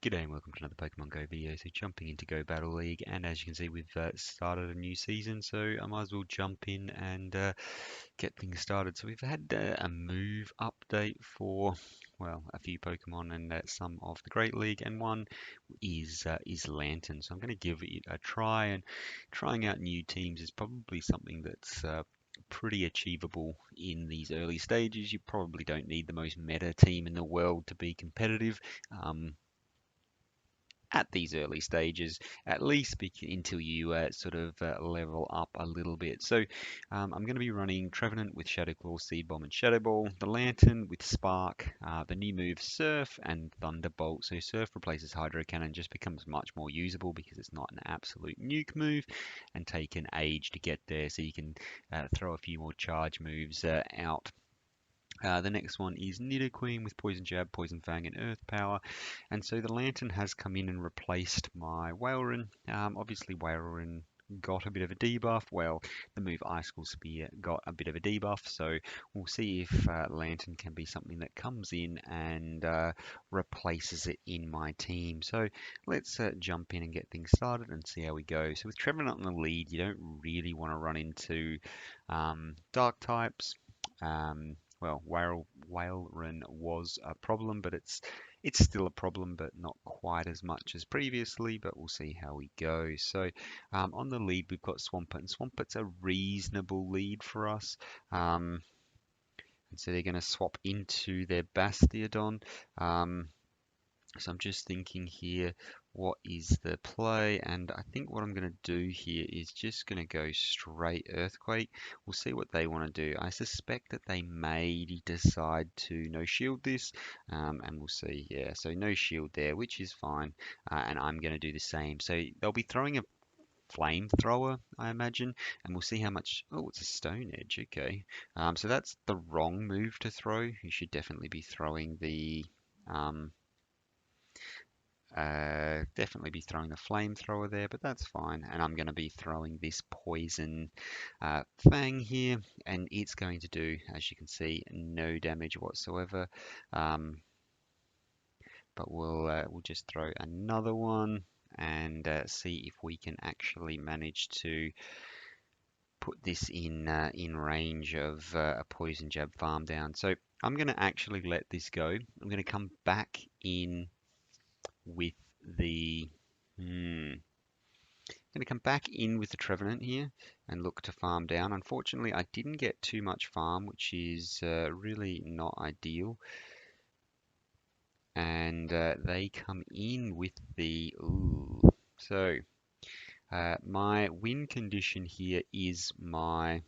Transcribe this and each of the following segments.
G'day and welcome to another Pokemon Go video. So jumping into Go Battle League, and as you can see we've started a new season, so I might as well jump in and get things started. So we've had a move update for, well, a few Pokemon and some of the Great League, and one is Lanturn. So I'm going to give it a try, and trying out new teams is probably something that's pretty achievable in these early stages. You probably don't need the most meta team in the world to be competitive. At these early stages, at least until you sort of level up a little bit. So I'm going to be running Trevenant with Shadow Claw, Seed Bomb, and Shadow Ball, the Lanturn with Spark, the new move Surf, and Thunderbolt. So Surf replaces Hydro Cannon, just becomes much more usable because it's not an absolute nuke move and take an age to get there. So you can throw a few more charge moves out. The next one is Nidoqueen with Poison Jab, Poison Fang, and Earth Power. And so the Lanturn has come in and replaced my Whaleren. Obviously, Whaleren got a bit of a debuff. Well, the move Icicle Spear got a bit of a debuff. So we'll see if Lanturn can be something that comes in and replaces it in my team. So let's jump in and get things started and see how we go. So with Trevenant on the lead, you don't really want to run into dark types. Well, Whaleren was a problem, but it's still a problem, but not quite as much as previously. But we'll see how we go. So on the lead, we've got Swampert, and Swampert's a reasonable lead for us. And so they're going to swap into their Bastiodon. So I'm just thinking here, what is the play? And I think what I'm going to do here is just going to go straight Earthquake. We'll see what they want to do. I suspect that they may decide to no shield this, and we'll see. Yeah, so no shield there, which is fine. And I'm going to do the same. So they'll be throwing a flamethrower, I imagine, and we'll see how much. Oh, it's a Stone Edge. Okay, so that's the wrong move to throw. You should definitely be throwing the definitely be throwing the flamethrower there, but that's fine. And I'm going to be throwing this poison fang here, and it's going to do, as you can see, no damage whatsoever. But we'll just throw another one and see if we can actually manage to put this in range of a poison jab farm down. So I'm going to actually let this go. I'm going to come back in with the going to come back in with the Trevenant here and look to farm down. Unfortunately, I didn't get too much farm, which is really not ideal. And they come in with the ooh. So my win condition here is my.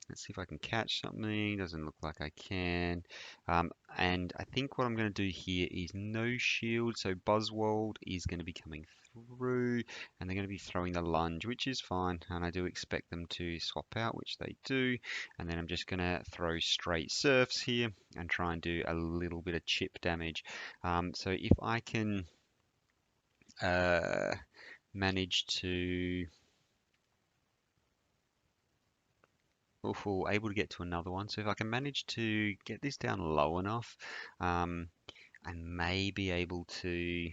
Let's see if I can catch something. Doesn't look like I can. And I think what I'm going to do here is no shield. So Buzzwold is going to be coming through, and they're going to be throwing the lunge, which is fine. And I do expect them to swap out, which they do. And then I'm just going to throw straight surfs here and try and do a little bit of chip damage. So if I can manage to able to get to another one. So if I can manage to get this down low enough, and may be able to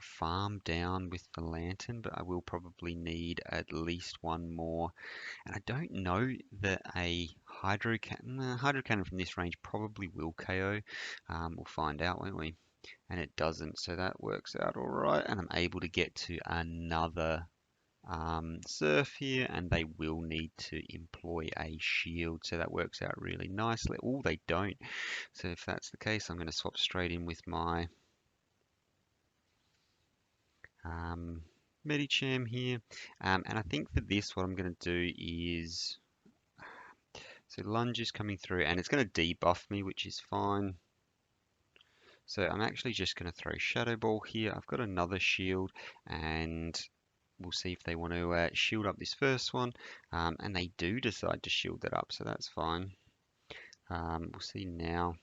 farm down with the Lanturn, but I will probably need at least one more. And I don't know that a Hydro Cannon from this range probably will KO. We'll find out, won't we? And it doesn't, so that works out all right. And I'm able to get to another surf here, and they will need to employ a shield, so that works out really nicely. Oh, they don't. So if that's the case, I'm going to swap straight in with my Medicham here, and I think for this what I'm going to do is, so lunge is coming through and it's going to debuff me, which is fine. So I'm actually just going to throw Shadow Ball here. I've got another shield, and we'll see if they want to shield up this first one, and they do decide to shield that up, so that's fine. We'll see now.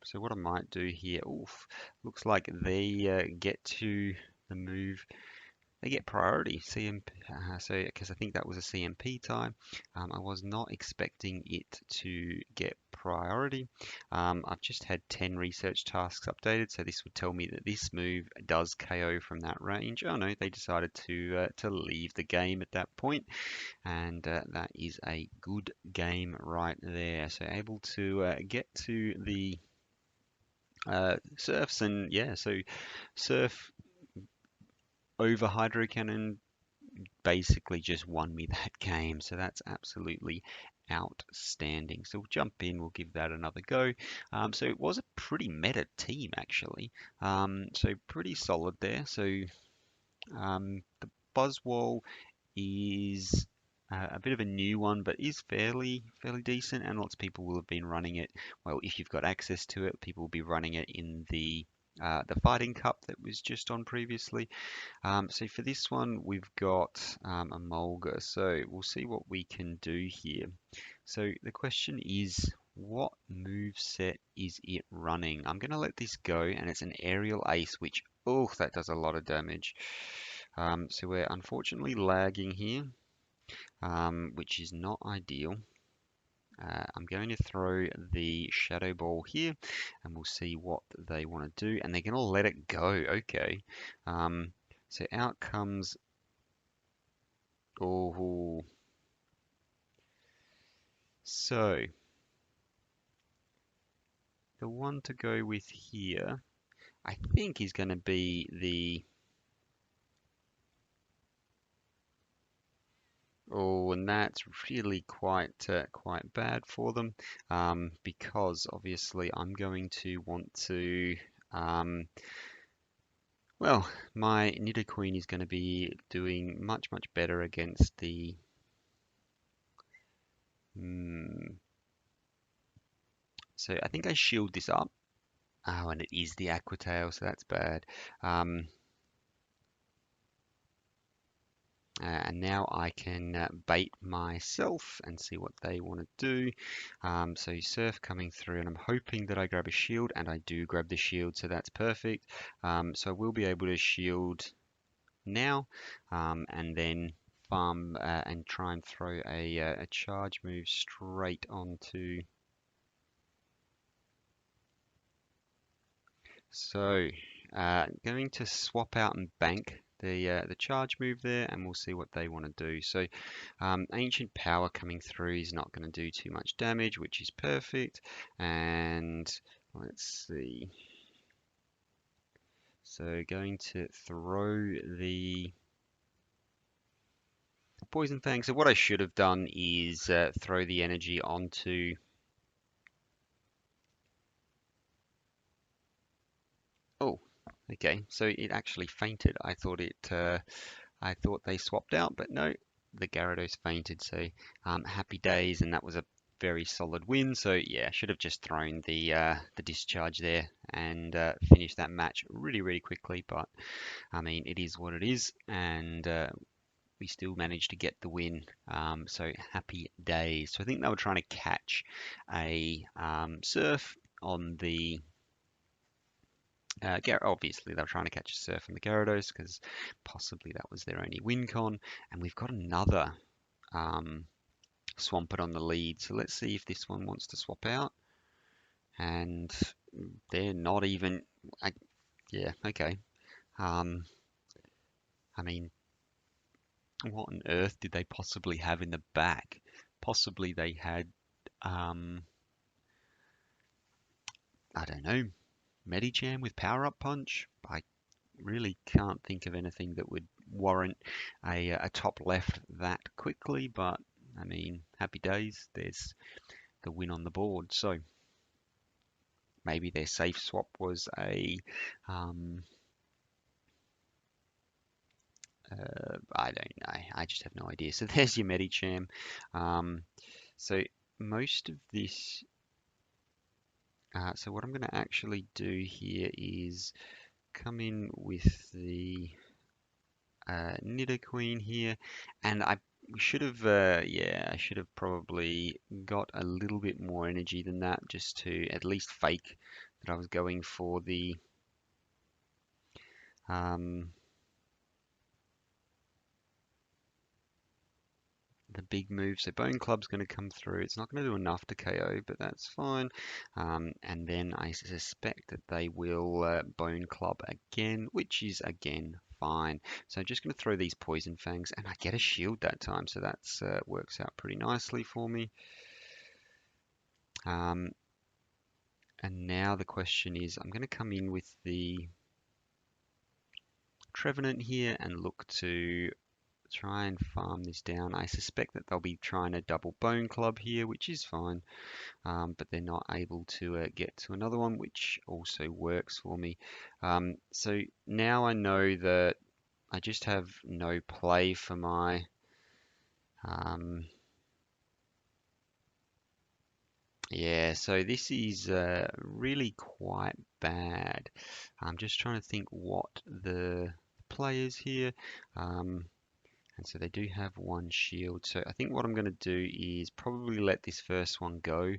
So what I might do here, oof, looks like they get to the move they get priority. So because I think that was a CMP time, I was not expecting it to get priority. I've just had 10 research tasks updated, so this would tell me that this move does KO from that range. Oh no, they decided to leave the game at that point, and that is a good game right there. So able to get to the surfs, and yeah, so surf over hydro cannon basically just won me that game. So that's absolutely outstanding. So we'll jump in, we'll give that another go. So it was a pretty meta team actually. So pretty solid there. So the Buzzwole is a bit of a new one, but is fairly decent, and lots of people will have been running it. Well, if you've got access to it, people will be running it in the Fighting Cup that was just on previously. So for this one, we've got a Mulga. So we'll see what we can do here. So the question is, what move set is it running? I'm going to let this go, and it's an aerial ace, which, oh, that does a lot of damage. So we're unfortunately lagging here, which is not ideal. I'm going to throw the Shadow Ball here, and we'll see what they want to do. And they're going to let it go. Okay. So out comes. Oh. So the one to go with here, I think, is going to be the. Oh, and that's really quite bad for them, because obviously I'm going to want to. Well, my Nidoqueen is going to be doing much better against the. Hmm, so I think I shield this up. Oh, and it is the Aqua Tail, so that's bad. Um, and now I can bait myself and see what they want to do. So Surf coming through, and I'm hoping that I grab a shield, and I do grab the shield, so that's perfect. So I will be able to shield now, and then farm and try and throw a charge move straight onto. So going to swap out and bank the charge move there, and we'll see what they want to do. So Ancient Power coming through is not going to do too much damage, which is perfect. And let's see. So going to throw the Poison Fang. So what I should have done is throw the energy onto. Oh, okay. So it actually fainted. I thought they swapped out, but no, the Gyarados fainted. So happy days, and that was a very solid win. So yeah, should have just thrown the discharge there and finished that match really quickly. But I mean, it is what it is, and we still managed to get the win. So happy days. So I think they were trying to catch a Surf on the. Obviously, they were trying to catch a Surf on the Gyarados because possibly that was their only win con. And we've got another Swampert on the lead. So let's see if this one wants to swap out. And they're not even. Yeah, okay. Um, I mean, what on earth did they possibly have in the back? Possibly they had, um, I don't know, Medicham with Power Up Punch. I really can't think of anything that would warrant a top left that quickly, but I mean, happy days. There's the win on the board. So maybe their safe swap was um, I don't know. I just have no idea. So there's your Medicham. Um, so most of this. So what I'm going to actually do here is come in with the Nidoqueen here, and I should have, yeah, I should have probably got a little bit more energy than that, just to at least fake that I was going for the um, a big move. So Bone Club's going to come through. It's not going to do enough to KO, but that's fine. And then I suspect that they will Bone Club again, which is again fine. So I'm just going to throw these Poison Fangs, and I get a shield that time, so that's works out pretty nicely for me. And now the question is, I'm going to come in with the Trevenant here and look to try and farm this down. I suspect that they'll be trying to double Bone Club here, which is fine, but they're not able to get to another one, which also works for me. So now I know that I just have no play for my yeah, so this is really quite bad. I'm just trying to think what the players here. And so they do have one shield. So I think what I'm going to do is probably let this first one go.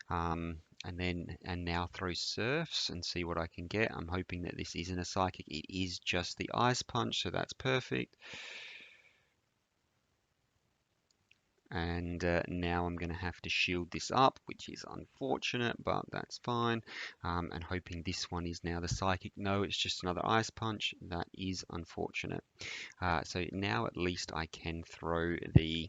And now throw Surfs and see what I can get. I'm hoping that this isn't a Psychic. It is just the Ice Punch, so that's perfect. And now I'm going to have to shield this up, which is unfortunate, but that's fine. And hoping this one is now the Psychic. No, it's just another Ice Punch. That is unfortunate. So now at least I can throw the...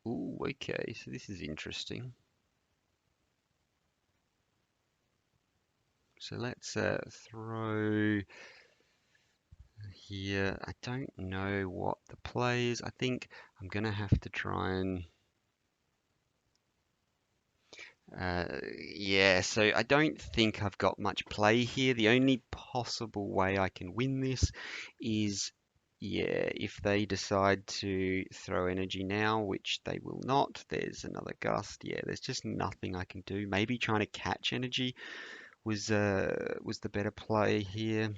Ooh, okay, so this is interesting. So let's throw... Here, I don't know what the play is. I think I'm going to have to try and... yeah, so I don't think I've got much play here. The only possible way I can win this is, yeah, if they decide to throw energy now, which they will not. There's another gust. Yeah, there's just nothing I can do. Maybe trying to catch energy was the better play here.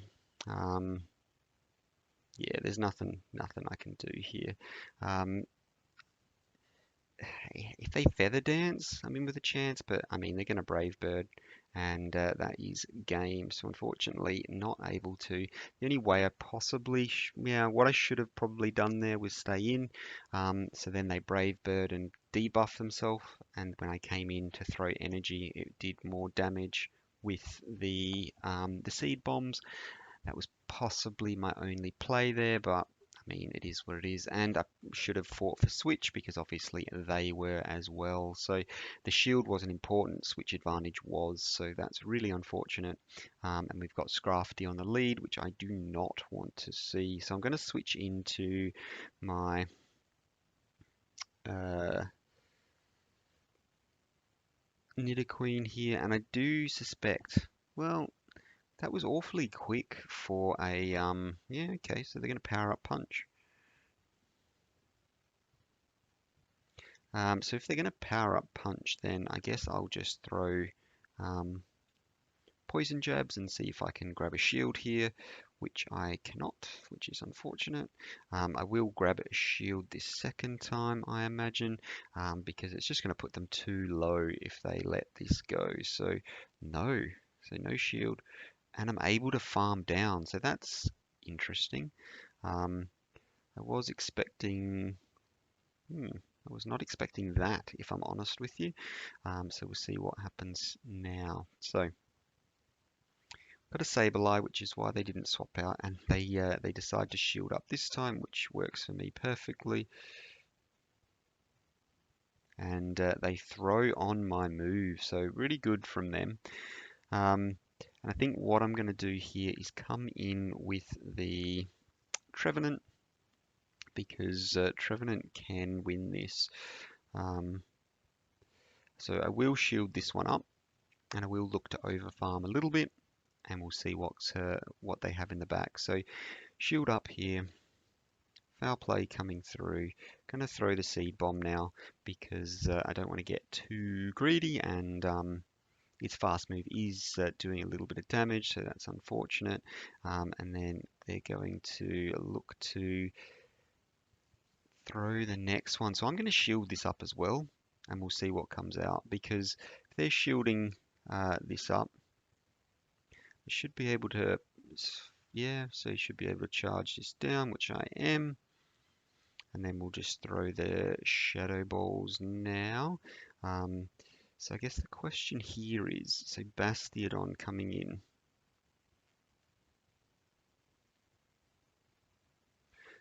Yeah, there's nothing I can do here. If they Feather Dance, I'm in with a chance, but I mean, they're going to Brave Bird, and that is game. So unfortunately, not able to. The only way I possibly, yeah, what I should have probably done there was stay in. So then they Brave Bird and debuff themselves, and when I came in to throw energy, it did more damage with the Seed Bombs. That was possibly my only play there, but I mean, it is what it is. And I should have fought for switch because obviously they were as well. So the shield wasn't important, switch advantage was. So that's really unfortunate. And we've got Scrafty on the lead, which I do not want to see. So I'm going to switch into my Nidoqueen here. And I do suspect, well, that was awfully quick for a, yeah, okay, so they're going to power up Punch. So if they're going to power up Punch, then I guess I'll just throw Poison Jabs and see if I can grab a shield here, which I cannot, which is unfortunate. I will grab a shield this second time, I imagine, because it's just going to put them too low if they let this go. So no shield. And I'm able to farm down, so that's interesting. I was expecting, I was not expecting that, if I'm honest with you. So we'll see what happens now. So got a Sableye, which is why they didn't swap out, and they decide to shield up this time, which works for me perfectly. And they throw on my move, so really good from them. And I think what I'm going to do here is come in with the Trevenant, because Trevenant can win this. So I will shield this one up, and I will look to overfarm a little bit, and we'll see what they have in the back. So shield up here, foul play coming through. Going to throw the Seed Bomb now because I don't want to get too greedy, and its fast move is doing a little bit of damage, so that's unfortunate. And then they're going to look to throw the next one. So I'm going to shield this up as well, and we'll see what comes out, because if they're shielding this up, I should be able to Yeah, so you should be able to charge this down, which I am. And then we'll just throw the shadow balls now. Um, so I guess the question here is, so Bastiodon coming in.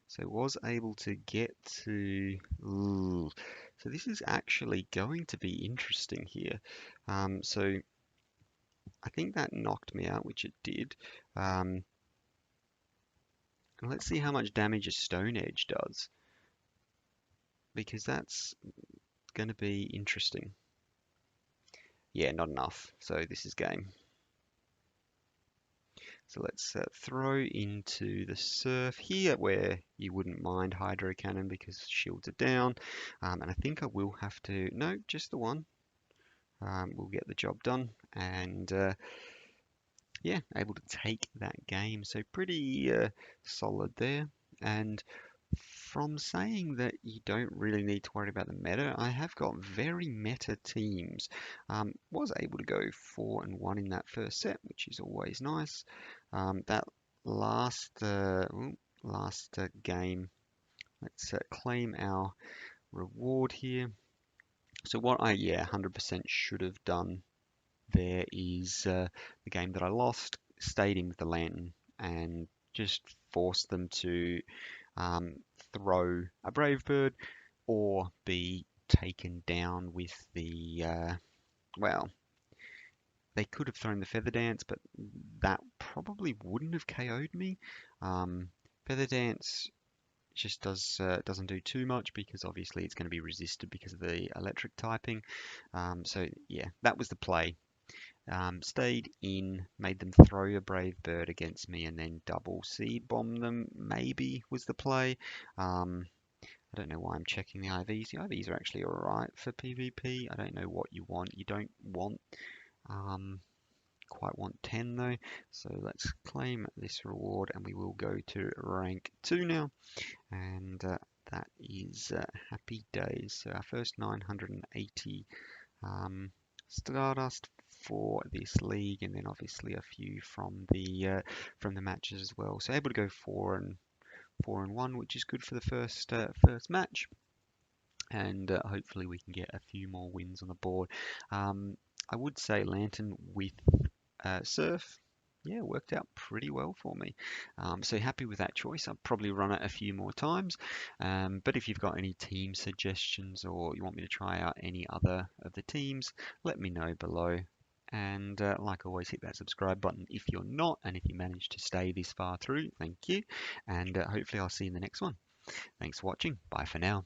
So was able to get to. Ooh, so this is actually going to be interesting here. So I think that knocked me out, which it did. Um, and let's see how much damage a Stone Edge does, because that's going to be interesting. Yeah, not enough. So this is game. So let's throw into the surf here where you wouldn't mind Hydro Cannon because shields are down. And I think I will have to, no, just the one. We'll get the job done. And yeah, able to take that game. So pretty solid there. And from saying that you don't really need to worry about the meta, I have got very meta teams. Was able to go 4-1 in that first set, which is always nice. That last game, let's claim our reward here. So what I 100% should have done there is the game that I lost, stayed in with the Lantern and just forced them to um, throw a Brave Bird or be taken down with the, well, they could have thrown the Feather Dance, but that probably wouldn't have KO'd me. Feather Dance just doesn't do too much because obviously it's going to be resisted because of the electric typing. So yeah, that was the play. Stayed in, made them throw a Brave Bird against me, and then double seed bomb them. Maybe was the play. I don't know why I'm checking the IVs. The IVs are actually alright for PvP. I don't know what you want. You don't want um, quite want 10 though. So let's claim this reward, and we will go to rank 2 now. And that is happy days. So our first 980 Stardust for this league, and then obviously a few from the matches as well. So able to go 4-1, which is good for the first match, and hopefully we can get a few more wins on the board. I would say Lantern with Surf. Yeah, worked out pretty well for me. So happy with that choice. I'll probably run it a few more times. But if you've got any team suggestions or you want me to try out any other of the teams, let me know below. And like always, hit that subscribe button if you're not, and if you managed to stay this far through, thank you. And hopefully I'll see you in the next one. Thanks for watching. Bye for now.